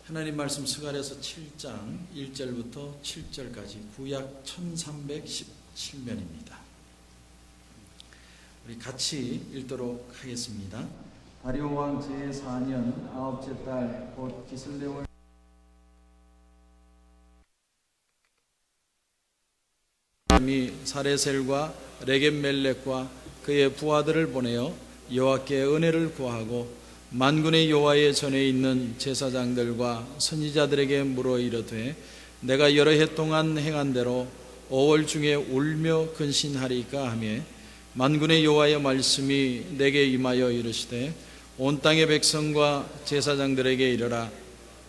하나님 말씀 스가랴서 7장 1절부터 7절까지 구약 1317면입니다. 우리 같이 읽도록 하겠습니다. 다리오 왕 제4년 아홉째 달 곧 기슬레월 사레셀과 레겜멜렉과 그의 부하들을 보내어 여호와께 은혜를 구하고 만군의 여호와의 전에 있는 제사장들과 선지자들에게 물어 이르되 내가 여러 해 동안 행한 대로 5월 중에 울며 근신하리까 하며 만군의 여호와의 말씀이 내게 임하여 이르시되 온 땅의 백성과 제사장들에게 이르라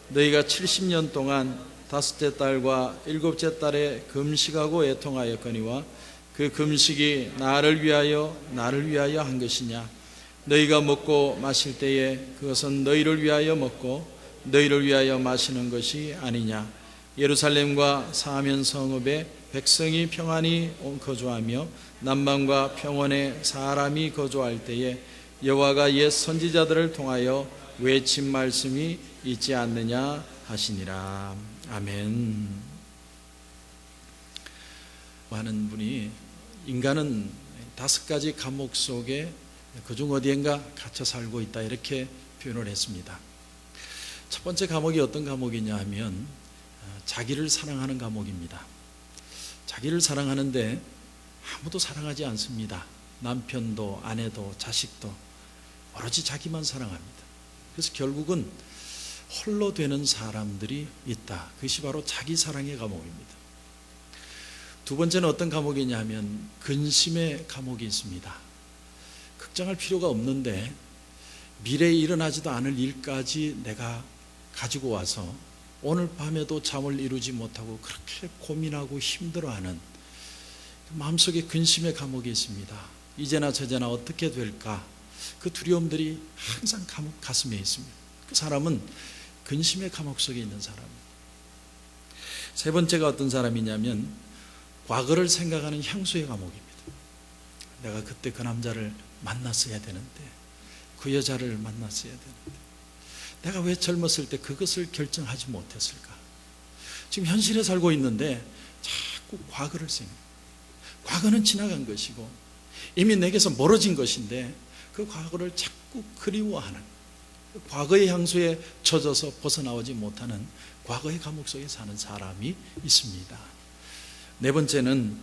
너희가 70년 동안 다섯째 달과 일곱째 달에 금식하고 애통하였거니와 그 금식이 나를 위하여 한 것이냐. 너희가 먹고 마실 때에 그것은 너희를 위하여 먹고 너희를 위하여 마시는 것이 아니냐. 예루살렘과 사면 성읍에 백성이 평안히 거주하며 남방과 평원에 사람이 거주할 때에 여호와가 옛 선지자들을 통하여 외친 말씀이 있지 않느냐 하시니라. 아멘. 많은 분이 인간은 5가지 감옥 속에 그중 어디엔가 갇혀 살고 있다 이렇게 표현을 했습니다. 첫 번째 감옥이 어떤 감옥이냐 하면 자기를 사랑하는 감옥입니다. 자기를 사랑하는데 아무도 사랑하지 않습니다. 남편도 아내도 자식도 오로지 자기만 사랑합니다. 그래서 결국은 홀로 되는 사람들이 있다. 그것이 바로 자기 사랑의 감옥입니다. 두 번째는 어떤 감옥이냐 하면 근심의 감옥이 있습니다. 걱정할 필요가 없는데 미래에 일어나지도 않을 일까지 내가 가지고 와서 오늘 밤에도 잠을 이루지 못하고 그렇게 고민하고 힘들어하는 마음속에 근심의 감옥이 있습니다. 이제나 저제나 어떻게 될까 그 두려움들이 항상 가슴에 있습니다. 그 사람은 근심의 감옥 속에 있는 사람입니다. 세 번째가 어떤 사람이냐면 과거를 생각하는 향수의 감옥입니다. 내가 그때 그 남자를 만났어야 되는데 그 여자를 만났어야 되는데 내가 왜 젊었을 때 그것을 결정하지 못했을까. 지금 현실에 살고 있는데 자꾸 과거를 생각해요. 과거는 지나간 것이고 이미 내게서 멀어진 것인데 그 과거를 자꾸 그리워하는 과거의 향수에 젖어서 벗어나오지 못하는 과거의 감옥 속에 사는 사람이 있습니다. 네 번째는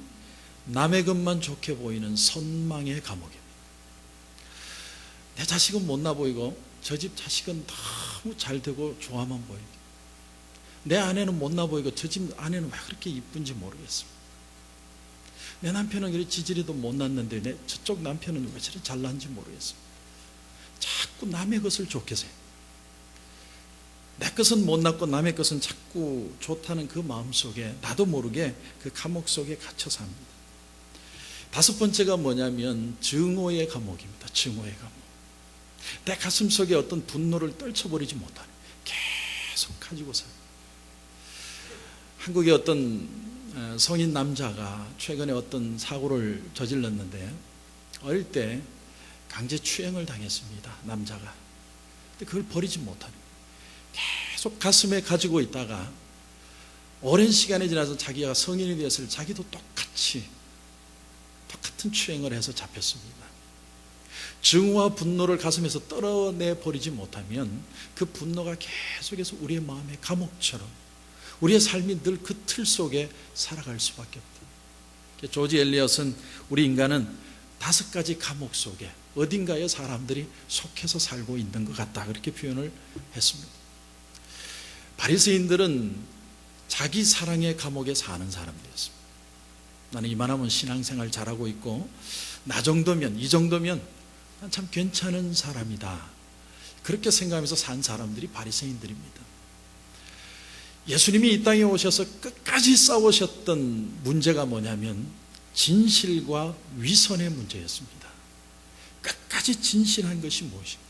남의 것만 좋게 보이는 선망의 감옥입니다. 내 자식은 못나 보이고 저 집 자식은 너무 잘 되고 좋아만 보이고 내 아내는 못나 보이고 저 집 아내는 왜 그렇게 이쁜지 모르겠습니다. 내 남편은 그렇게 지지리도 못났는데 저쪽 남편은 왜 저렇게 잘난지 모르겠습니다. 자꾸 남의 것을 좋게 생각해요. 내 것은 못났고 남의 것은 자꾸 좋다는 그 마음속에 나도 모르게 그 감옥 속에 갇혀 삽니다. 다섯 번째가 뭐냐면 증오의 감옥입니다. 증오의 감옥. 내 가슴 속에 어떤 분노를 떨쳐버리지 못하는 계속 가지고 살아요. 한국의 어떤 성인 남자가 최근에 어떤 사고를 저질렀는데 어릴 때 강제 추행을 당했습니다. 남자가. 근데 그걸 버리지 못합니다. 계속 가슴에 가지고 있다가 오랜 시간이 지나서 자기가 성인이 되었을 때 자기도 똑같은 추행을 해서 잡혔습니다. 증오와 분노를 가슴에서 떨어내 버리지 못하면 그 분노가 계속해서 우리의 마음의 감옥처럼 우리의 삶이 늘 그 틀 속에 살아갈 수밖에 없다. 조지 엘리엇은 우리 인간은 5가지 감옥 속에 어딘가에 사람들이 속해서 살고 있는 것 같다 그렇게 표현을 했습니다. 바리새인들은 자기 사랑의 감옥에 사는 사람들이었습니다. 나는 이만하면 신앙생활 잘하고 있고 나 정도면 이 정도면 난 참 괜찮은 사람이다 그렇게 생각하면서 산 사람들이 바리새인들입니다. 예수님이 이 땅에 오셔서 끝까지 싸우셨던 문제가 뭐냐면 진실과 위선의 문제였습니다. 끝까지 진실한 것이 무엇인가,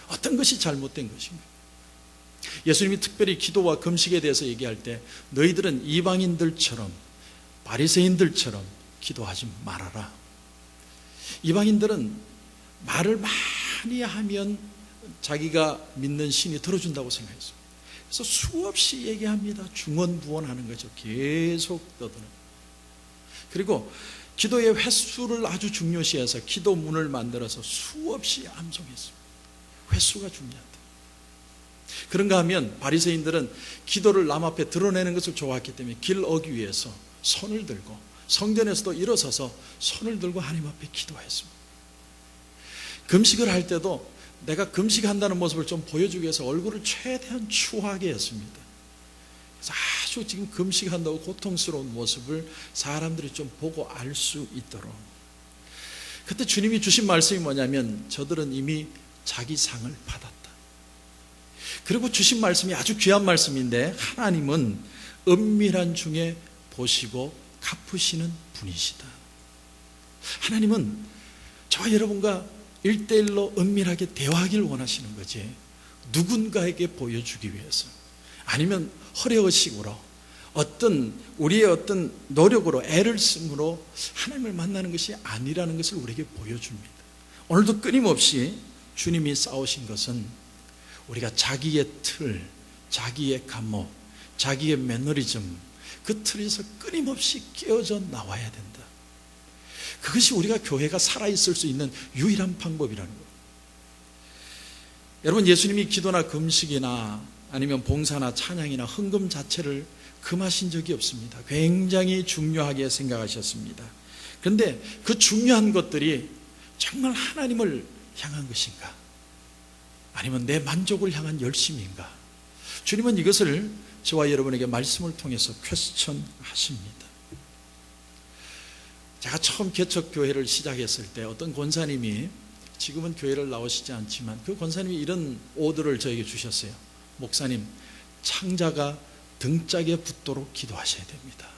어떤 것이 잘못된 것인가. 예수님이 특별히 기도와 금식에 대해서 얘기할 때 너희들은 이방인들처럼 바리새인들처럼 기도하지 말아라. 이방인들은 말을 많이 하면 자기가 믿는 신이 들어준다고 생각했어요. 그래서 수없이 얘기합니다. 중언부언하는 거죠. 계속 떠드는. 그리고 기도의 횟수를 아주 중요시해서 기도문을 만들어서 수없이 암송했습니다. 횟수가 중요하다. 그런가 하면 바리새인들은 기도를 남 앞에 드러내는 것을 좋아했기 때문에 길 어기 위해서 손을 들고 성전에서도 일어서서 손을 들고 하나님 앞에 기도했습니다. 금식을 할 때도 내가 금식한다는 모습을 좀 보여주기 위해서 얼굴을 최대한 추하게 했습니다. 그래서 아주 지금 금식한다고 고통스러운 모습을 사람들이 좀 보고 알 수 있도록. 그때 주님이 주신 말씀이 뭐냐면 저들은 이미 자기 상을 받았다. 그리고 주신 말씀이 아주 귀한 말씀인데 하나님은 은밀한 중에 보시고 갚으시는 분이시다. 하나님은 저와 여러분과 1대1로 은밀하게 대화하기를 원하시는 거지, 누군가에게 보여주기 위해서 아니면 허례의식으로 우리의 어떤 노력으로 애를 쓰므로 하나님을 만나는 것이 아니라는 것을 우리에게 보여줍니다. 오늘도 끊임없이 주님이 쌓으신 것은 우리가 자기의 틀, 자기의 감목, 자기의 매너리즘, 그 틀에서 끊임없이 깨어져 나와야 된다. 그것이 우리가 교회가 살아있을 수 있는 유일한 방법이라는 거예요. 여러분, 예수님이 기도나 금식이나 아니면 봉사나 찬양이나 헌금 자체를 금하신 적이 없습니다. 굉장히 중요하게 생각하셨습니다. 그런데 그 중요한 것들이 정말 하나님을 향한 것인가? 아니면 내 만족을 향한 열심인가? 주님은 이것을 저와 여러분에게 말씀을 통해서 퀘스천하십니다. 제가 처음 개척교회를 시작했을 때 어떤 권사님이, 지금은 교회를 나오시지 않지만 그 권사님이 이런 오더를 저에게 주셨어요. 목사님, 창자가 등짝에 붙도록 기도하셔야 됩니다.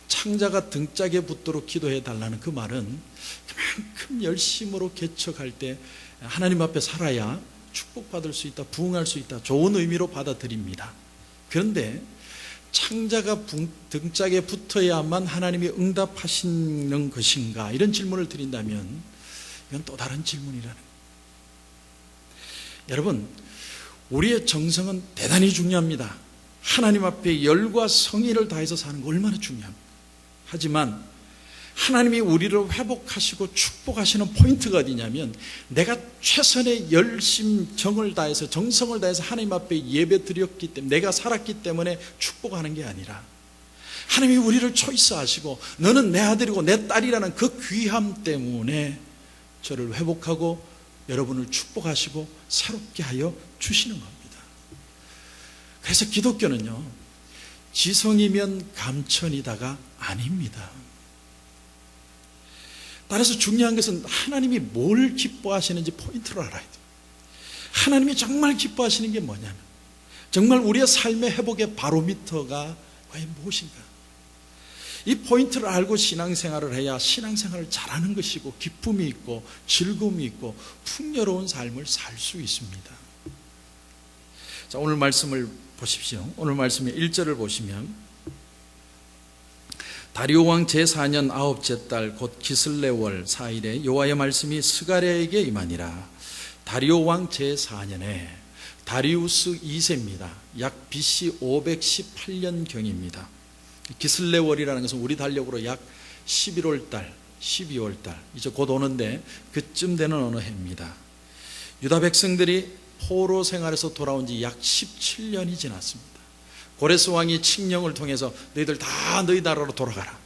창자가 등짝에 붙도록 기도해 달라는 그 말은 그만큼 열심으로 개척할 때 하나님 앞에 살아야 축복받을 수 있다, 부흥할 수 있다, 좋은 의미로 받아들입니다. 그런데 창자가 등짝에 붙어야만 하나님이 응답하시는 것인가, 이런 질문을 드린다면 이건 또 다른 질문이라는 거예요. 여러분, 우리의 정성은 대단히 중요합니다. 하나님 앞에 열과 성의를 다해서 사는 거 얼마나 중요합니다. 하지만 하나님이 우리를 회복하시고 축복하시는 포인트가 어디냐면, 내가 최선의 열심, 정을 다해서, 정성을 다해서 하나님 앞에 예배 드렸기 때문에, 내가 살았기 때문에 축복하는 게 아니라, 하나님이 우리를 초이스하시고 너는 내 아들이고 내 딸이라는 그 귀함 때문에 저를 회복하고 여러분을 축복하시고 새롭게 하여 주시는 겁니다. 그래서 기독교는요, 지성이면 감천이다가 아닙니다. 따라서 중요한 것은 하나님이 뭘 기뻐하시는지 포인트를 알아야 돼요. 하나님이 정말 기뻐하시는 게 뭐냐면, 정말 우리의 삶의 회복의 바로미터가 과연 무엇인가? 이 포인트를 알고 신앙생활을 해야 신앙생활을 잘하는 것이고, 기쁨이 있고 즐거움이 있고 풍요로운 삶을 살 수 있습니다. 자, 오늘 말씀을 보십시오. 오늘 말씀의 1절을 보시면, 다리오 왕 제4년 9째 달 곧 기슬레월 4일에 여호와의 말씀이 스가랴에게 임하니라. 다리오 왕 제4년에, 다리우스 2세입니다. 약 BC 518년경입니다. 기슬레월이라는 것은 우리 달력으로 약 11월 달, 12월 달, 이제 곧 오는데 그쯤 되는 어느 해입니다. 유다 백성들이 포로 생활에서 돌아온 지 약 17년이 지났습니다. 고레스 왕이 칙령을 통해서 너희들 다 너희 나라로 돌아가라.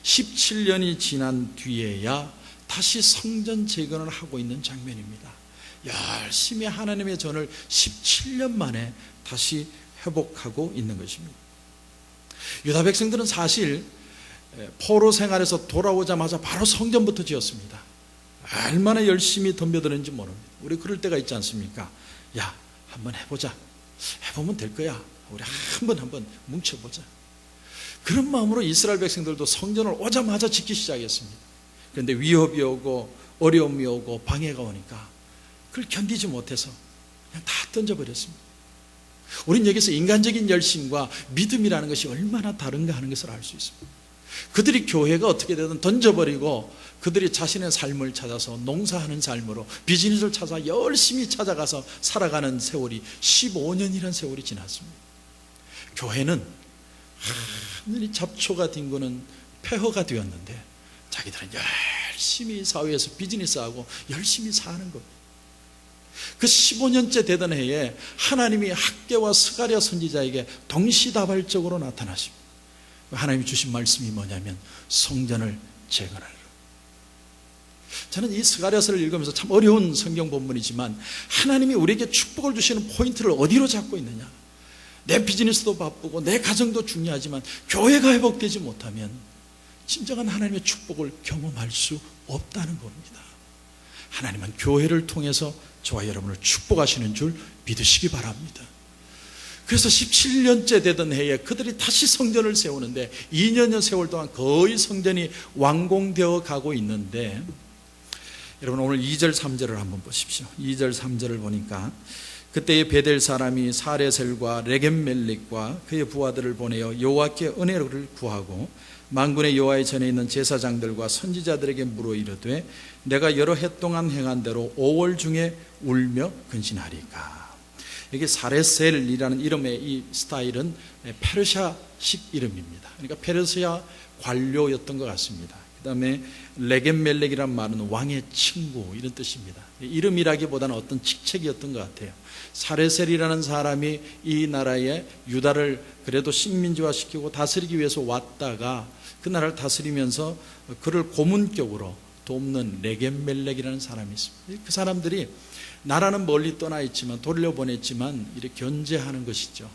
17년이 지난 뒤에야 다시 성전 재건을 하고 있는 장면입니다. 열심히 하나님의 전을 17년 만에 다시 회복하고 있는 것입니다. 유다 백성들은 사실 포로 생활에서 돌아오자마자 바로 성전부터 지었습니다. 얼마나 열심히 덤벼드는지 모릅니다. 우리 그럴 때가 있지 않습니까? 야, 한번 해보자. 해보면 될 거야. 우리 한번 뭉쳐보자. 그런 마음으로 이스라엘 백성들도 성전을 오자마자 짓기 시작했습니다. 그런데 위협이 오고 어려움이 오고 방해가 오니까 그걸 견디지 못해서 그냥 다 던져버렸습니다. 우린 여기서 인간적인 열심과 믿음이라는 것이 얼마나 다른가 하는 것을 알 수 있습니다. 그들이 교회가 어떻게 되든 던져버리고 그들이 자신의 삶을 찾아서 농사하는 삶으로 비즈니스를 찾아 열심히 찾아가서 살아가는 세월이 15년이라는 세월이 지났습니다. 교회는 하늘이 잡초가 뒹구는 폐허가 되었는데 자기들은 열심히 사회에서 비즈니스하고 열심히 사는 겁니다. 그 15년째 되던 해에 하나님이 학개와 스가랴 선지자에게 동시다발적으로 나타나십니다. 하나님이 주신 말씀이 뭐냐면 성전을 재건하라. 저는 이 스가랴서를 읽으면서 참 어려운 성경 본문이지만 하나님이 우리에게 축복을 주시는 포인트를 어디로 잡고 있느냐. 내 비즈니스도 바쁘고 내 가정도 중요하지만 교회가 회복되지 못하면 진정한 하나님의 축복을 경험할 수 없다는 겁니다. 하나님은 교회를 통해서 저와 여러분을 축복하시는 줄 믿으시기 바랍니다. 그래서 17년째 되던 해에 그들이 다시 성전을 세우는데 2년여 세월 동안 거의 성전이 완공되어 가고 있는데, 여러분 오늘 2절 3절을 한번 보십시오. 2절 3절을 보니까 그때의 베델 사람이 사레셀과 레겜멜렉과 그의 부하들을 보내어 여호와께 은혜를 구하고 만군의 여호와의 전에 있는 제사장들과 선지자들에게 물어 이르되 내가 여러 해 동안 행한 대로 5월 중에 울며 근신하리까. 여기 사레셀이라는 이름의 이 스타일은 페르시아식 이름입니다. 그러니까 페르시아 관료였던 것 같습니다. 그 다음에 레겜멜렉이란 말은 왕의 친구 이런 뜻입니다. 이름이라기보다는 어떤 직책이었던 것 같아요. 사레셀이라는 사람이 이 나라의 유다를 그래도 식민지화시키고 다스리기 위해서 왔다가 그 나라를 다스리면서 그를 고문격으로 돕는 레겜멜렉이라는 사람이 있습니다. 그 사람들이 나라는 멀리 떠나 있지만 돌려보냈지만 이렇게 견제하는 것이죠.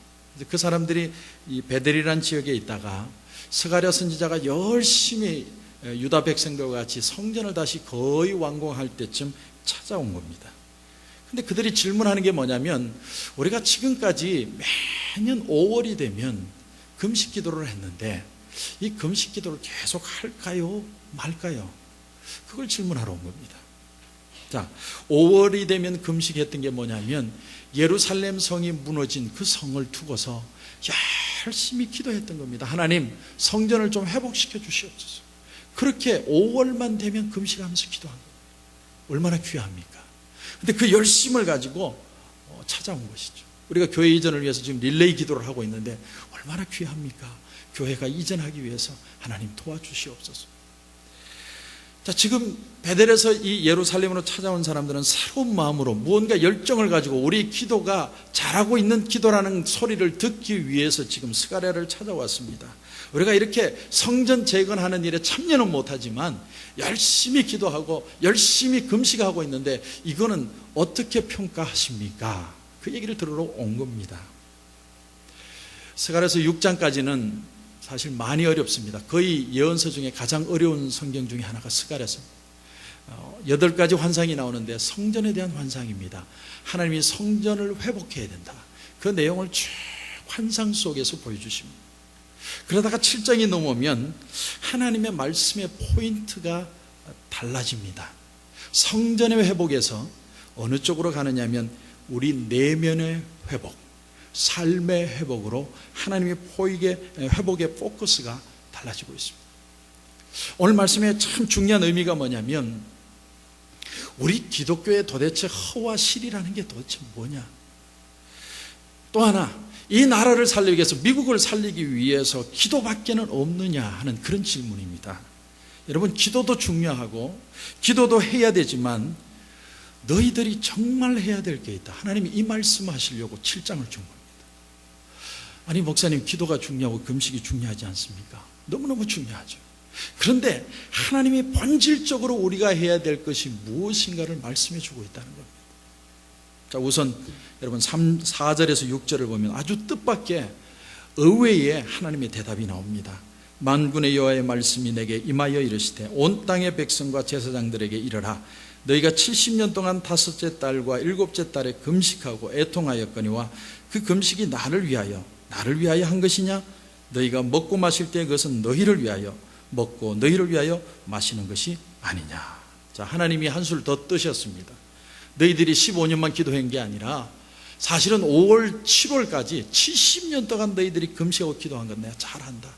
그 사람들이 이 베델이라는 지역에 있다가 스가랴 선지자가 열심히 유다 백성들과 같이 성전을 다시 거의 완공할 때쯤 찾아온 겁니다. 근데 그들이 질문하는 게 뭐냐면 우리가 지금까지 매년 5월이 되면 금식 기도를 했는데 이 금식 기도를 계속 할까요? 말까요? 그걸 질문하러 온 겁니다. 자, 5월이 되면 금식했던 게 뭐냐면 예루살렘 성이 무너진 그 성을 두고서 열심히 기도했던 겁니다. 하나님, 성전을 좀 회복시켜 주시옵소서. 그렇게 5월만 되면 금식하면서 기도한 거예요. 얼마나 귀합니까? 근데 그 열심을 가지고 찾아온 것이죠. 우리가 교회 이전을 위해서 지금 릴레이 기도를 하고 있는데 얼마나 귀합니까? 교회가 이전하기 위해서 하나님 도와주시옵소서. 자, 지금 베델에서 이 예루살렘으로 찾아온 사람들은 새로운 마음으로 무언가 열정을 가지고 우리 기도가 잘하고 있는 기도라는 소리를 듣기 위해서 지금 스가랴를 찾아왔습니다. 우리가 이렇게 성전 재건하는 일에 참여는 못하지만 열심히 기도하고 열심히 금식하고 있는데 이거는 어떻게 평가하십니까? 그 얘기를 들으러 온 겁니다. 스가랴서 6장까지는 사실 많이 어렵습니다. 거의 예언서 중에 가장 어려운 성경 중에 하나가 스가랴서입니다. 8가지 환상이 나오는데 성전에 대한 환상입니다. 하나님이 성전을 회복해야 된다. 그 내용을 쭉 환상 속에서 보여주십니다. 그러다가 7장이 넘으면 하나님의 말씀의 포인트가 달라집니다. 성전의 회복에서 어느 쪽으로 가느냐면 우리 내면의 회복, 삶의 회복으로 하나님의 회복의 포커스가 달라지고 있습니다. 오늘 말씀에 참 중요한 의미가 뭐냐면 우리 기독교의 도대체 허와 실이라는 게 도대체 뭐냐. 또 하나, 이 나라를 살리기 위해서, 미국을 살리기 위해서 기도밖에는 없느냐 하는 그런 질문입니다. 여러분, 기도도 중요하고 기도도 해야 되지만 너희들이 정말 해야 될 게 있다. 하나님이 이 말씀하시려고 7장을 준 겁니다. 아니 목사님, 기도가 중요하고 금식이 중요하지 않습니까? 너무너무 중요하죠. 그런데 하나님이 본질적으로 우리가 해야 될 것이 무엇인가를 말씀해 주고 있다는 겁니다. 자, 우선 여러분 4절에서 6절을 보면 아주 뜻밖의 의외의 하나님의 대답이 나옵니다. 만군의 여호와의 말씀이 내게 임하여 이르시되 온 땅의 백성과 제사장들에게 이르라. 너희가 70년 동안 5째 달과 7째 달에 금식하고 애통하였거니와 그 금식이 나를 위하여 한 것이냐? 너희가 먹고 마실 때 그것은 너희를 위하여 먹고 너희를 위하여 마시는 것이 아니냐. 자, 하나님이 한술 더 뜨셨습니다. 너희들이 15년만 기도한 게 아니라 사실은 5월, 7월까지 70년 동안 너희들이 금식하고 기도한 건 내가 잘한다.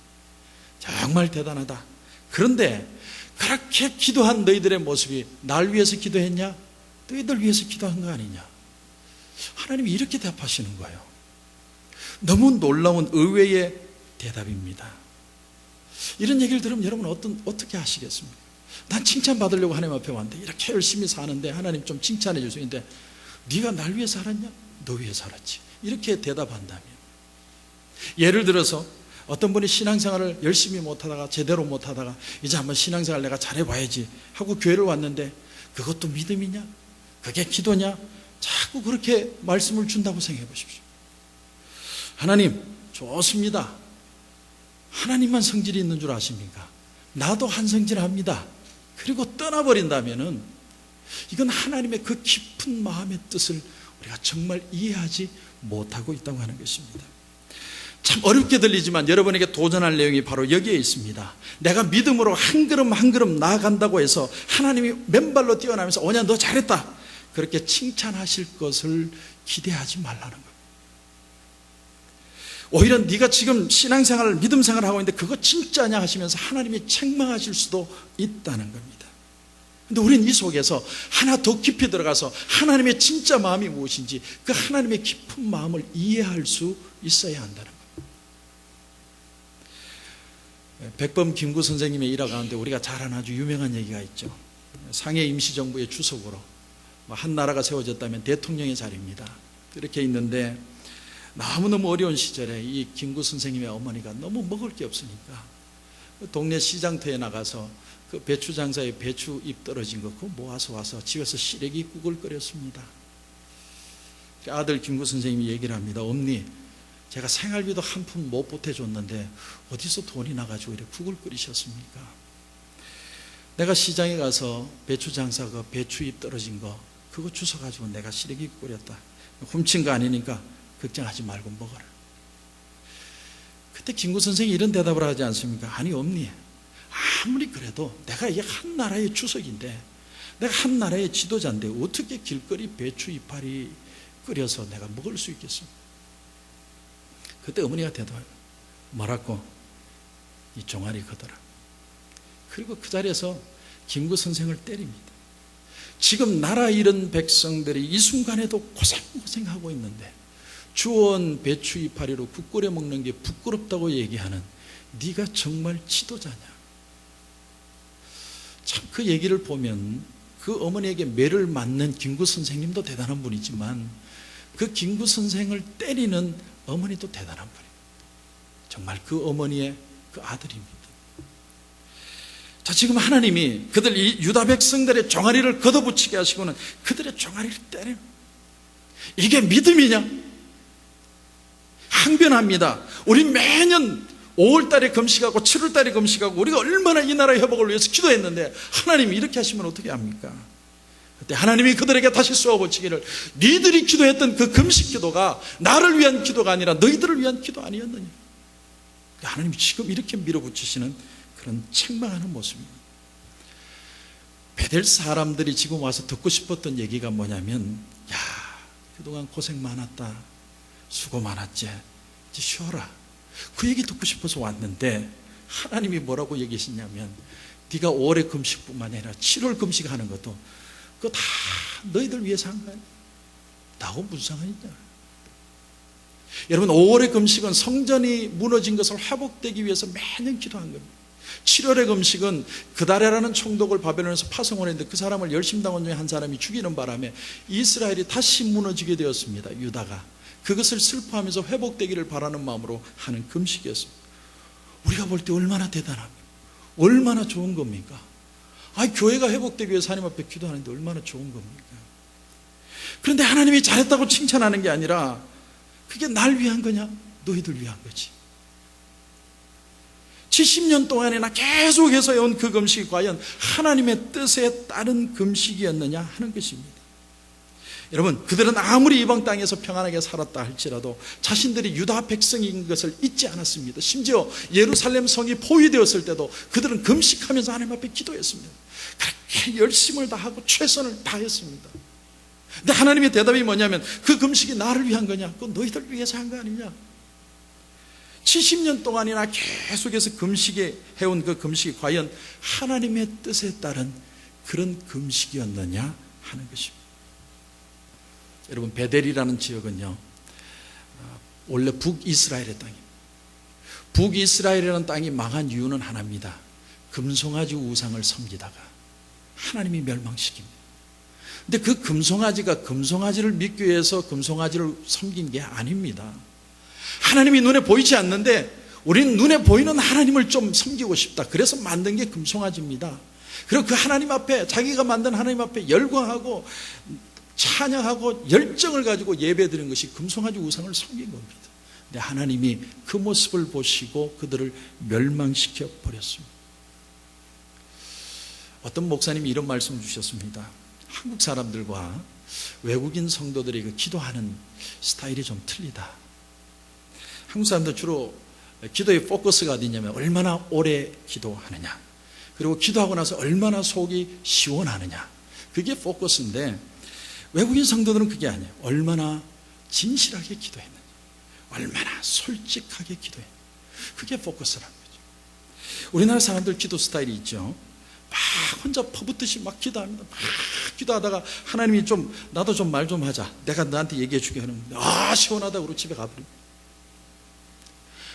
정말 대단하다. 그런데 그렇게 기도한 너희들의 모습이 날 위해서 기도했냐? 너희들 위해서 기도한 거 아니냐? 하나님이 이렇게 대답하시는 거예요. 너무 놀라운 의외의 대답입니다. 이런 얘기를 들으면 여러분 어떻게 하시겠습니까? 난 칭찬받으려고 하나님 앞에 왔는데 이렇게 열심히 사는데 하나님 좀 칭찬해 주세요. 근데 네가 날 위해 살았냐? 너 위해 살았지. 이렇게 대답한다면, 예를 들어서 어떤 분이 신앙생활을 열심히 못하다가 제대로 못하다가 이제 한번 신앙생활 내가 잘해봐야지 하고 교회를 왔는데 그것도 믿음이냐? 그게 기도냐? 자꾸 그렇게 말씀을 준다고 생각해 보십시오. 하나님 좋습니다. 하나님만 성질이 있는 줄 아십니까? 나도 한 성질합니다. 그리고 떠나버린다면은 이건 하나님의 그 깊은 마음의 뜻을 우리가 정말 이해하지 못하고 있다고 하는 것입니다. 참 어렵게 들리지만 여러분에게 도전할 내용이 바로 여기에 있습니다. 내가 믿음으로 한 걸음 한 걸음 나아간다고 해서 하나님이 맨발로 뛰어나면서 오냐 너 잘했다 그렇게 칭찬하실 것을 기대하지 말라는 거예요. 오히려 네가 지금 신앙생활을 믿음생활을 하고 있는데 그거 진짜냐 하시면서 하나님이 책망하실 수도 있다는 겁니다. 근데 우리는 이 속에서 하나 더 깊이 들어가서 하나님의 진짜 마음이 무엇인지 그 하나님의 깊은 마음을 이해할 수 있어야 한다는 거예요. 백범 김구 선생님의 일화 가운데 우리가 잘 아는 아주 유명한 얘기가 있죠. 상해 임시정부의 주석으로 한 나라가 세워졌다면 대통령의 자리입니다. 그렇게 있는데 너무너무 어려운 시절에 이 김구 선생님의 어머니가 너무 먹을 게 없으니까 동네 시장터에 나가서 그 배추 장사에 배추 잎 떨어진 거 그거 모아서 와서 집에서 시래기국을 끓였습니다. 아들 김구 선생님이 얘기를 합니다. 엄니 제가 생활비도 한 푼 못 보태줬는데 어디서 돈이 나가지고 이렇게 국을 끓이셨습니까? 내가 시장에 가서 배추 장사 그 배추 잎 떨어진 거 그거 주워가지고 내가 시래기국 끓였다. 훔친 거 아니니까 걱정하지 말고 먹어라. 그때 김구 선생이 이런 대답을 하지 않습니까? 아니 엄니 아무리 그래도 내가 이 한 나라의 주석인데 내가 한 나라의 지도자인데 어떻게 길거리 배추 이파리 끓여서 내가 먹을 수 있겠습니까? 그때 어머니가 대답해요. 뭐라고? 이 종아리 걷어라. 그리고 그 자리에서 김구 선생을 때립니다. 지금 나라 잃은 백성들이 이 순간에도 고생하고 있는데 주원 배추 이파리로 국 끓여 먹는 게 부끄럽다고 얘기하는 네가 정말 지도자냐? 참 그 얘기를 보면 그 어머니에게 매를 맞는 김구 선생님도 대단한 분이지만 그 김구 선생을 때리는 어머니도 대단한 분입니다. 정말 그 어머니의 그 아들입니다. 자, 지금 하나님이 그들 이 유다 백성들의 종아리를 걷어붙이게 하시고는 그들의 종아리를 때리는 이게 믿음이냐? 항변합니다. 우리 매년 5월달에 금식하고 7월달에 금식하고 우리가 얼마나 이 나라의 회복을 위해서 기도했는데 하나님이 이렇게 하시면 어떻게 합니까? 그때 하나님이 그들에게 다시 쏘아붙이기를 니들이 기도했던 그 금식 기도가 나를 위한 기도가 아니라 너희들을 위한 기도 아니었느냐? 하나님이 지금 이렇게 밀어붙이시는 그런 책망하는 모습입니다. 베델 사람들이 지금 와서 듣고 싶었던 얘기가 뭐냐면 야 그동안 고생 많았다 수고 많았지 이제 쉬어라 그 얘기 듣고 싶어서 왔는데 하나님이 뭐라고 얘기하시냐면 네가 5월의 금식뿐만 아니라 7월 금식하는 것도 그거 다 너희들 위해서 한 거야. 나하고 무슨 상관이 있냐. 여러분 5월의 금식은 성전이 무너진 것을 회복되기 위해서 매년 기도한 겁니다. 7월의 금식은 그다레라는 총독을 바벨론에서 파송을 했는데 그 사람을 열심당원 중에 한 사람이 죽이는 바람에 이스라엘이 다시 무너지게 되었습니다. 유다가 그것을 슬퍼하면서 회복되기를 바라는 마음으로 하는 금식이었습니다. 우리가 볼 때 얼마나 대단합니까? 얼마나 좋은 겁니까? 교회가 회복되기 위해서 하나님 앞에 기도하는데 얼마나 좋은 겁니까? 그런데 하나님이 잘했다고 칭찬하는 게 아니라 그게 날 위한 거냐? 너희들 위한 거지. 70년 동안이나 계속해서 해온 그 금식이 과연 하나님의 뜻에 따른 금식이었느냐 하는 것입니다. 여러분 그들은 아무리 이방 땅에서 평안하게 살았다 할지라도 자신들이 유다 백성인 것을 잊지 않았습니다. 심지어 예루살렘 성이 포위되었을 때도 그들은 금식하면서 하나님 앞에 기도했습니다. 그렇게 열심을 다하고 최선을 다했습니다. 근데 하나님의 대답이 뭐냐면 그 금식이 나를 위한 거냐? 그건 너희들 위해서 한 거 아니냐? 70년 동안이나 계속해서 금식에 해온 그 금식이 과연 하나님의 뜻에 따른 그런 금식이었느냐 하는 것입니다. 여러분, 베델이라는 지역은요, 원래 북이스라엘의 땅입니다. 북이스라엘이라는 땅이 망한 이유는 하나입니다. 금송아지 우상을 섬기다가 하나님이 멸망시킵니다. 근데 그 금송아지가 금송아지를 믿기 위해서 금송아지를 섬긴 게 아닙니다. 하나님이 눈에 보이지 않는데 우리는 눈에 보이는 하나님을 좀 섬기고 싶다. 그래서 만든 게 금송아지입니다. 그리고 그 하나님 앞에, 자기가 만든 하나님 앞에 열광하고 찬양하고 열정을 가지고 예배드리는 것이 금송아지 우상을 섬긴 겁니다. 근데 하나님이 그 모습을 보시고 그들을 멸망시켜 버렸습니다. 어떤 목사님이 이런 말씀을 주셨습니다. 한국 사람들과 외국인 성도들이 그 기도하는 스타일이 좀 틀리다. 한국 사람들 주로 기도의 포커스가 어디냐면 얼마나 오래 기도하느냐, 그리고 기도하고 나서 얼마나 속이 시원하느냐, 그게 포커스인데 외국인 성도들은 그게 아니에요. 얼마나 진실하게 기도했느냐, 얼마나 솔직하게 기도했느냐, 그게 포커스라는 거죠. 우리나라 사람들 기도 스타일이 있죠. 막 혼자 퍼붓듯이 막 기도합니다. 막 기도하다가 하나님이 좀 나도 좀 말 좀 하자, 내가 너한테 얘기해 주게 하는데 시원하다고 그러고 집에 가버립니다.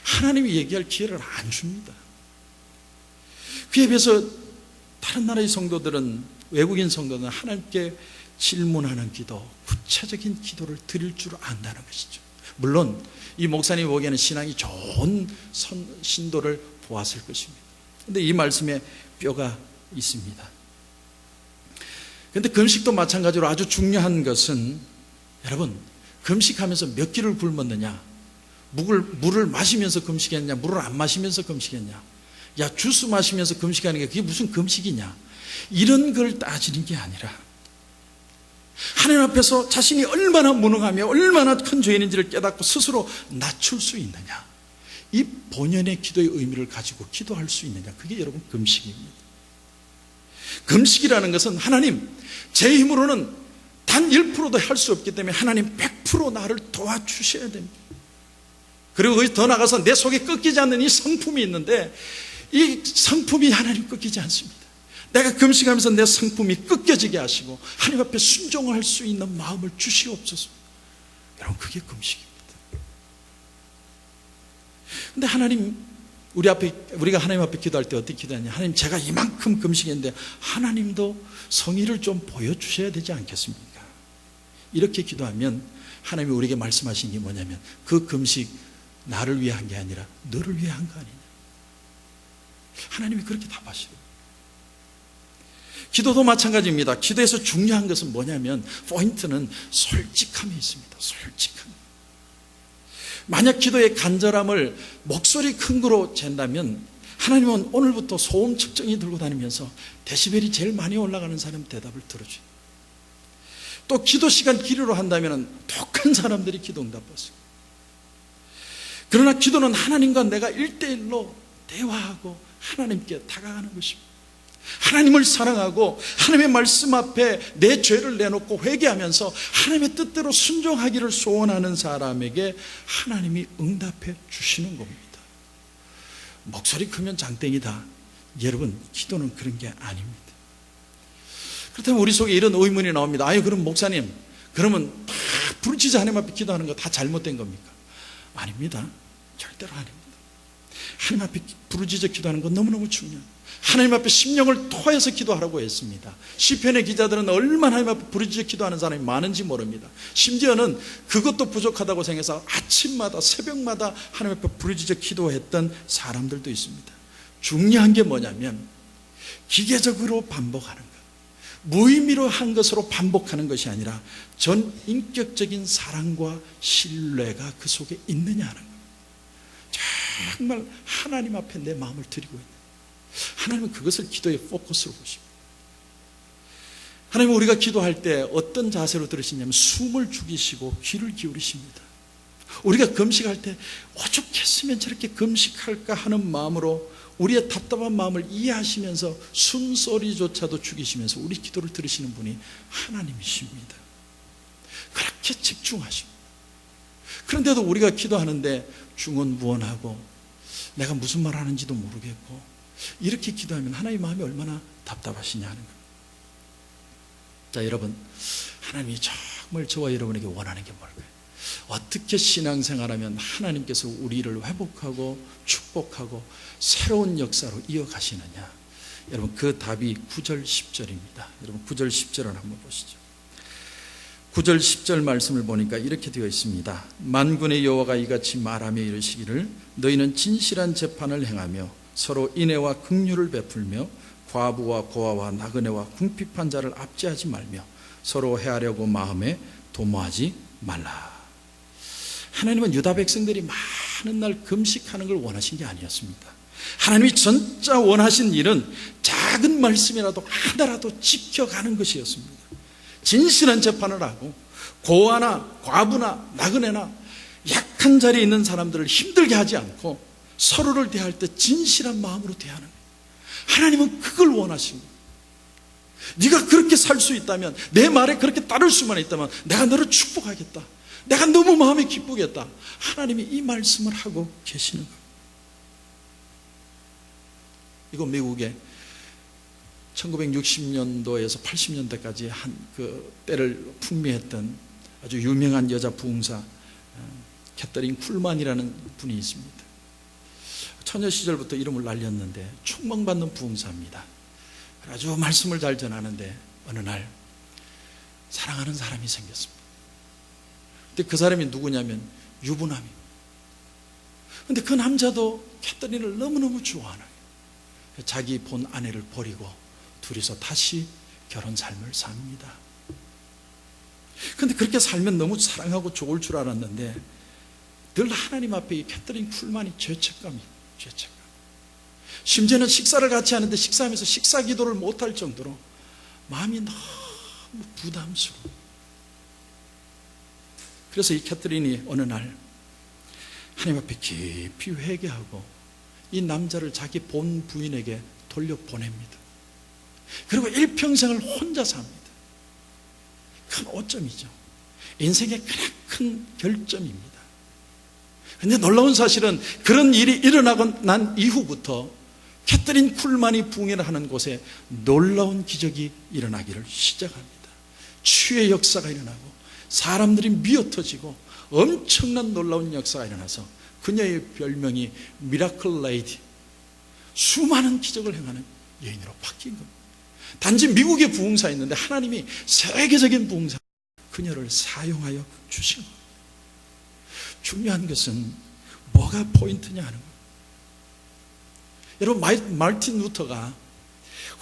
하나님이 얘기할 기회를 안 줍니다. 그에 비해서 다른 나라의 성도들은, 외국인 성도들은 하나님께 질문하는 기도, 구체적인 기도를 드릴 줄 안다는 것이죠. 물론 이 목사님이 보기에는 신앙이 좋은 신도를 보았을 것입니다. 그런데 이 말씀에 뼈가 있습니다. 그런데 금식도 마찬가지로 아주 중요한 것은, 여러분, 금식하면서 몇 끼를 굶었느냐, 물을 마시면서 금식했냐, 물을 안 마시면서 금식했냐, 야 주스 마시면서 금식하는 게 그게 무슨 금식이냐, 이런 걸 따지는 게 아니라 하나님 앞에서 자신이 얼마나 무능하며 얼마나 큰 죄인인지를 깨닫고 스스로 낮출 수 있느냐, 이 본연의 기도의 의미를 가지고 기도할 수 있느냐, 그게 여러분 금식입니다. 금식이라는 것은 하나님, 제 힘으로는 단 1%도 할 수 없기 때문에 하나님 100% 나를 도와주셔야 됩니다. 그리고 거기서 더 나가서 내 속에 꺾이지 않는 이 성품이 있는데 이 성품이 하나님 꺾이지 않습니다. 내가 금식하면서 내 성품이 꺾여지게 하시고 하나님 앞에 순종할 수 있는 마음을 주시옵소서. 여러분, 그게 금식입니다. 근데 하나님, 우리가 하나님 앞에 기도할 때 어떻게 기도하냐, 하나님 제가 이만큼 금식했는데 하나님도 성의를 좀 보여주셔야 되지 않겠습니까? 이렇게 기도하면 하나님이 우리에게 말씀하신 게 뭐냐면, 그 금식 나를 위해 한 게 아니라 너를 위해 한 거 아니냐, 하나님이 그렇게 답하시더라고요. 기도도 마찬가지입니다. 기도에서 중요한 것은 뭐냐면, 포인트는 솔직함이 있습니다. 솔직함. 만약 기도의 간절함을 목소리 큰 거로 잰다면 하나님은 오늘부터 소음 측정기 들고 다니면서 데시벨이 제일 많이 올라가는 사람 대답을 들어줘요. 또 기도 시간 길이로 한다면 독한 사람들이 기도 응답받습니다. 그러나 기도는 하나님과 내가 1대1로 대화하고 하나님께 다가가는 것입니다. 하나님을 사랑하고 하나님의 말씀 앞에 내 죄를 내놓고 회개하면서 하나님의 뜻대로 순종하기를 소원하는 사람에게 하나님이 응답해 주시는 겁니다. 목소리 크면 장땡이다, 여러분, 기도는 그런 게 아닙니다. 그렇다면 우리 속에 이런 의문이 나옵니다. 아유, 그럼 목사님, 그러면 다 부르짖어 하나님 앞에 기도하는 거 다 잘못된 겁니까? 아닙니다. 절대로 아닙니다. 하나님 앞에 부르짖어 기도하는 건 너무너무 중요해요. 하나님 앞에 심령을 토해서 기도하라고 했습니다. 시편의 기자들은 얼마나 하나님 앞에 부르짖어 기도하는 사람이 많은지 모릅니다. 심지어는 그것도 부족하다고 생각해서 아침마다 새벽마다 하나님 앞에 부르짖어 기도했던 사람들도 있습니다. 중요한 게 뭐냐면 기계적으로 반복하는 것, 무의미로 한 것으로 반복하는 것이 아니라 전 인격적인 사랑과 신뢰가 그 속에 있느냐 하는 거예요. 정말 하나님 앞에 내 마음을 드리고 있는, 하나님은 그것을 기도의 포커스로 보십니다. 하나님은 우리가 기도할 때 어떤 자세로 들으시냐면 숨을 죽이시고 귀를 기울이십니다. 우리가 금식할 때 오죽했으면 저렇게 금식할까 하는 마음으로 우리의 답답한 마음을 이해하시면서 숨소리조차도 죽이시면서 우리 기도를 들으시는 분이 하나님이십니다. 그렇게 집중하십니다. 그런데도 우리가 기도하는데 중언부언하고 내가 무슨 말 하는지도 모르겠고 이렇게 기도하면 하나님 마음이 얼마나 답답하시냐는 거예요. 자, 여러분, 하나님이 정말 저와 여러분에게 원하는 게 뭘까요? 어떻게 신앙생활하면 하나님께서 우리를 회복하고 축복하고 새로운 역사로 이어가시느냐? 여러분, 그 답이 9절 10절입니다. 여러분, 9절 10절을 한번 보시죠. 9절 10절 말씀을 보니까 이렇게 되어 있습니다. 만군의 여호와가 이같이 말하며 이르시기를 너희는 진실한 재판을 행하며 서로 인애와 긍휼을 베풀며 과부와 고아와 나그네와 궁핍한 자를 압제하지 말며 서로 해하려고 마음에 도모하지 말라. 하나님은 유다 백성들이 많은 날 금식하는 걸 원하신 게 아니었습니다. 하나님이 진짜 원하신 일은 작은 말씀이라도 하나라도 지켜가는 것이었습니다. 진실한 재판을 하고 고아나 과부나 나그네나 약한 자리에 있는 사람들을 힘들게 하지 않고 서로를 대할 때 진실한 마음으로 대하는 거예요. 하나님은 그걸 원하신 거예요. 네가 그렇게 살 수 있다면, 내 말에 그렇게 따를 수만 있다면 내가 너를 축복하겠다, 내가 너무 마음이 기쁘겠다. 하나님이 이 말씀을 하고 계시는 거예요. 이거 미국에 1960년도에서 80년대까지 한 그 때를 풍미했던 아주 유명한 여자 부흥사 캐서린 쿨만이라는 분이 있습니다. 처녀 시절부터 이름을 날렸는데 총망받는 부흥사입니다. 아주 말씀을 잘 전하는데 어느 날 사랑하는 사람이 생겼습니다. 근데 그 사람이 누구냐면 유부남이에요. 근데 그 남자도 캐서린을 너무너무 좋아하는 거예요. 자기 본 아내를 버리고 둘이서 다시 결혼 삶을 삽니다. 그런데 그렇게 살면 너무 사랑하고 좋을 줄 알았는데 늘 하나님 앞에 이 캐서린 쿨만이 죄책감이. 심지어는 식사를 같이 하는데 식사하면서 식사 기도를 못할 정도로 마음이 너무 부담스러워. 그래서 이 캐서린이 어느 날 하나님 앞에 깊이 회개하고 이 남자를 자기 본 부인에게 돌려보냅니다. 그리고 일평생을 혼자 삽니다. 큰 오점이죠. 인생의 큰 결점입니다. 그런데 놀라운 사실은 그런 일이 일어나고 난 이후부터 캐서린 쿨만이 부흥회를 하는 곳에 놀라운 기적이 일어나기를 시작합니다. 치유의 역사가 일어나고 사람들이 미어터지고 엄청난 놀라운 역사가 일어나서 그녀의 별명이 미라클 레이디, 수많은 기적을 행하는 여인으로 바뀐 겁니다. 단지 미국의 부흥사였는데 하나님이 세계적인 부흥사 그녀를 사용하여 주신 겁니다. 중요한 것은 뭐가 포인트냐 하는 거예요. 여러분, 마르틴 루터가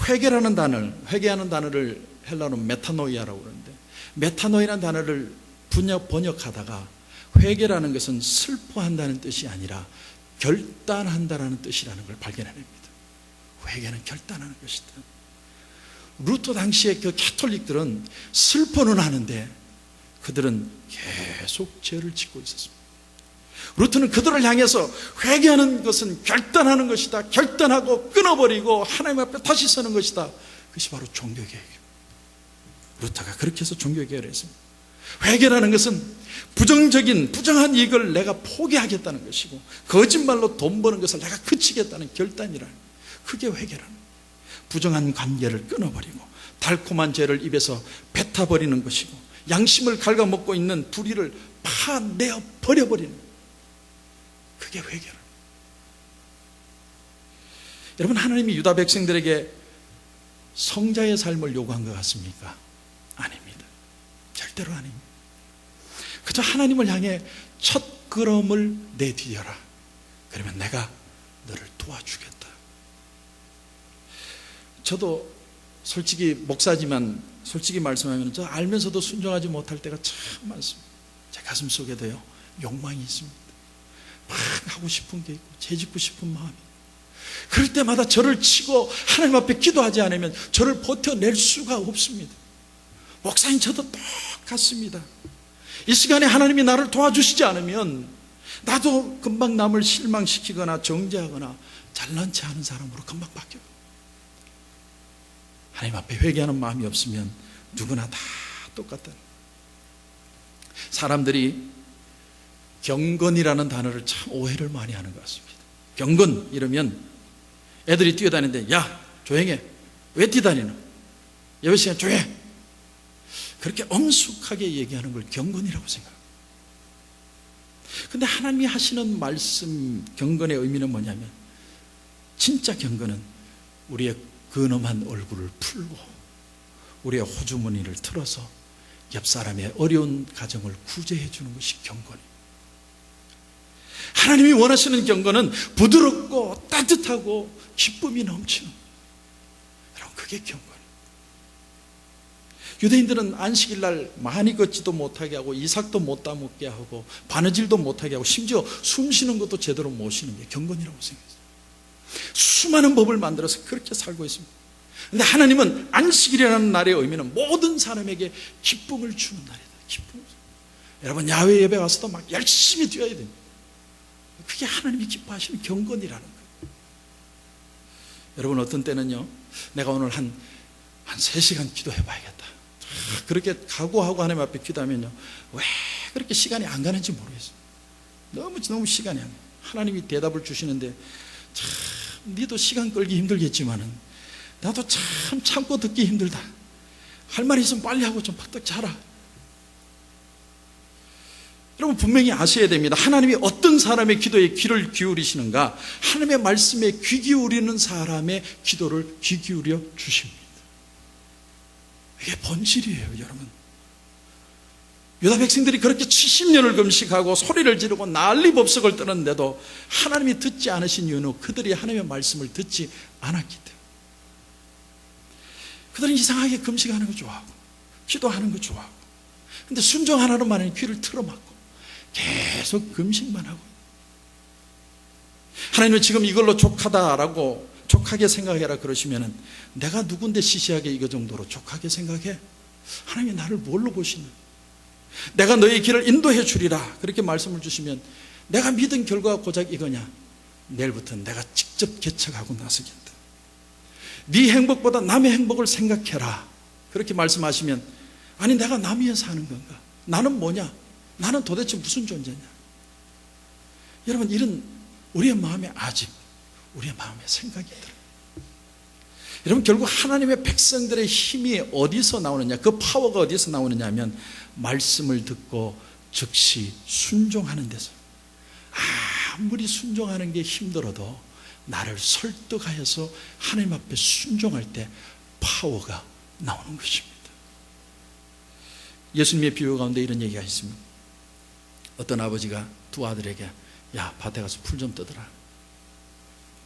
회개하는 단어를 헬라어로 메타노이아라고 그러는데, 메타노이라는 단어를 번역하다가 회개라는 것은 슬퍼한다는 뜻이 아니라 결단한다라는 뜻이라는 걸 발견해냅니다. 회개는 결단하는 것이다. 루터 당시에 그 가톨릭들은 슬퍼는 하는데 그들은 계속 죄를 짓고 있었습니다. 루터는 그들을 향해서 회개하는 것은 결단하는 것이다, 결단하고 끊어버리고 하나님 앞에 다시 서는 것이다. 그것이 바로 종교개혁이에요. 루터가 그렇게 해서 종교개혁을 했습니다. 회개라는 것은 부정한 이익을 내가 포기하겠다는 것이고 거짓말로 돈 버는 것을 내가 그치겠다는 결단이라는 거예요. 그게 회개라는 거예요. 부정한 관계를 끊어버리고 달콤한 죄를 입에서 뱉어버리는 것이고 양심을 갉아먹고 있는 불의를 파내어 버려버리는 거예요. 그게 회개라. 여러분, 하나님이 유다 백성들에게 성자의 삶을 요구한 것 같습니까? 아닙니다. 절대로 아닙니다. 그저 하나님을 향해 첫 걸음을 내디뎌라. 그러면 내가 너를 도와주겠다. 저도 솔직히 목사지만 솔직히 말씀하면 저 알면서도 순종하지 못할 때가 참 많습니다. 제 가슴 속에도요 욕망이 있습니다. 막 하고 싶은 게 있고 죄짓고 싶은 마음이. 그럴 때마다 저를 치고 하나님 앞에 기도하지 않으면 저를 버텨낼 수가 없습니다. 목사님, 저도 똑같습니다. 이 시간에 하나님이 나를 도와주시지 않으면 나도 금방 남을 실망시키거나 정죄하거나 잘난 체 하는 사람으로 금방 바뀌어요. 하나님 앞에 회개하는 마음이 없으면 누구나 다 똑같다. 사람들이 경건이라는 단어를 참 오해를 많이 하는 것 같습니다. 경건 이러면 애들이 뛰어다니는데 야 조용해, 왜 뛰다니노, 예배 시간 조용해, 그렇게 엄숙하게 얘기하는 걸 경건이라고 생각합니다. 근데 하나님이 하시는 말씀 경건의 의미는 뭐냐면, 진짜 경건은 우리의 근엄한 얼굴을 풀고 우리의 호주머니를 틀어서 옆 사람의 어려운 가정을 구제해 주는 것이 경건이에요. 하나님이 원하시는 경건은 부드럽고 따뜻하고 기쁨이 넘치는, 여러분 그게 경건이에요. 유대인들은 안식일 날 많이 걷지도 못하게 하고 이삭도 못 따먹게 하고 바느질도 못하게 하고 심지어 숨 쉬는 것도 제대로 못 쉬는 게 경건이라고 생각했어요. 수많은 법을 만들어서 그렇게 살고 있습니다. 그런데 하나님은 안식일이라는 날의 의미는 모든 사람에게 기쁨을 주는 날이다. 기쁨. 여러분 야외 예배 가서도 막 열심히 뛰어야 됩니다. 그게 하나님이 기뻐하시는 경건이라는 거예요. 여러분 어떤 때는요, 내가 오늘 한 3시간 기도해 봐야겠다, 그렇게 각오하고 하나님 앞에 기도하면요, 왜 그렇게 시간이 안 가는지 모르겠어요. 너무 시간이 안 가요. 하나님이 대답을 주시는데 참 니도 시간 끌기 힘들겠지만은 나도 참 참고 듣기 힘들다. 할 말이 있으면 빨리 하고 좀 퍼뜩 자라. 여러분 분명히 아셔야 됩니다. 하나님이 어떤 사람의 기도에 귀를 기울이시는가, 하나님의 말씀에 귀 기울이는 사람의 기도를 귀 기울여 주십니다. 이게 본질이에요. 여러분, 유다 백성들이 그렇게 70년을 금식하고 소리를 지르고 난리법석을 떠는데도 하나님이 듣지 않으신 이유는 그들이 하나님의 말씀을 듣지 않았기 때문에. 그들은 이상하게 금식하는 거 좋아하고 기도하는 거 좋아하고, 근데 순종하라는 말은 귀를 틀어막고 계속 금식만 하고, 하나님은 지금 이걸로 족하다라고 족하게 생각해라 그러시면은 내가 누군데 시시하게 이거 정도로 족하게 생각해? 하나님이 나를 뭘로 보시는? 내가 너의 길을 인도해 주리라 그렇게 말씀을 주시면 내가 믿은 결과가 고작 이거냐? 내일부터는 내가 직접 개척하고 나서겠다. 네 행복보다 남의 행복을 생각해라 그렇게 말씀하시면, 아니 내가 남 위에 사는 건가? 나는 뭐냐? 나는 도대체 무슨 존재냐? 여러분, 이런 우리의 마음에 아집, 우리의 마음에 생각이 들어요. 여러분, 결국 하나님의 백성들의 힘이 어디서 나오느냐, 그 파워가 어디서 나오느냐 하면 말씀을 듣고 즉시 순종하는 데서. 아무리 순종하는 게 힘들어도 나를 설득하여서 하나님 앞에 순종할 때 파워가 나오는 것입니다. 예수님의 비유 가운데 이런 얘기가 있습니다. 어떤 아버지가 두 아들에게 야 밭에 가서 풀 좀 떠더라.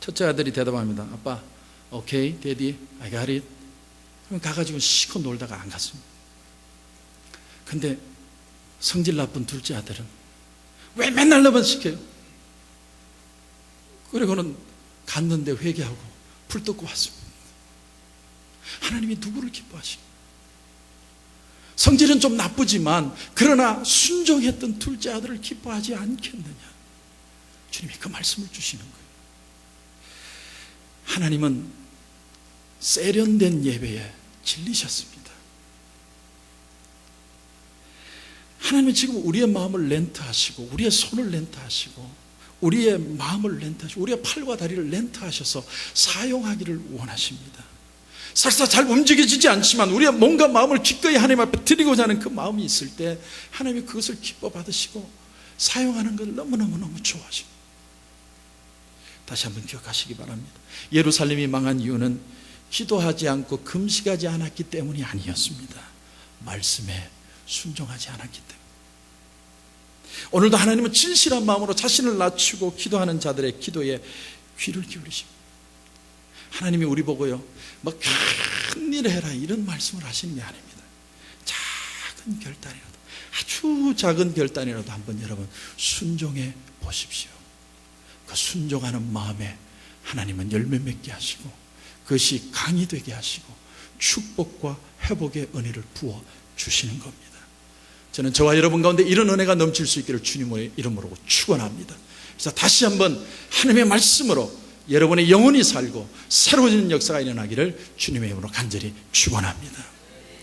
첫째 아들이 대답합니다. 아빠, 오케이, 데디, I got it. 그럼 가가지고 시컷 놀다가 안 갔습니다. 근데 성질 나쁜 둘째 아들은 왜 맨날 너만 시켜요? 그리고는 갔는데 회개하고 풀 뜯고 왔습니다. 하나님이 누구를 기뻐하십니까? 성질은 좀 나쁘지만 그러나 순종했던 둘째 아들을 기뻐하지 않겠느냐? 주님이 그 말씀을 주시는 거예요. 하나님은 세련된 예배에 질리셨습니다. 하나님은 지금 우리의 마음을 렌트하시고 우리의 손을 렌트하시고 우리의 마음을 렌트하시고 우리의 팔과 다리를 렌트하셔서 사용하기를 원하십니다. 설사 잘 움직여지지 않지만 우리의 몸과 마음을 기꺼이 하나님 앞에 드리고자 하는 그 마음이 있을 때 하나님이 그것을 기뻐 받으시고 사용하는 걸 너무너무 좋아하십니다. 다시 한번 기억하시기 바랍니다. 예루살렘이 망한 이유는 기도하지 않고 금식하지 않았기 때문이 아니었습니다. 말씀에 순종하지 않았기 때문에. 오늘도 하나님은 진실한 마음으로 자신을 낮추고 기도하는 자들의 기도에 귀를 기울이십니다. 하나님이 우리 보고요, 뭐 큰 일을 해라 이런 말씀을 하시는 게 아닙니다. 작은 결단이라도, 아주 작은 결단이라도 한번 여러분 순종해 보십시오. 그 순종하는 마음에 하나님은 열매 맺게 하시고 그것이 강이 되게 하시고 축복과 회복의 은혜를 부어 주시는 겁니다. 저는 저와 여러분 가운데 이런 은혜가 넘칠 수 있기를 주님의 이름으로 축원합니다. 그래서 다시 한번 하나님의 말씀으로 여러분의 영혼이 살고 새로워지는 역사가 일어나기를 주님의 이름으로 간절히 축원합니다.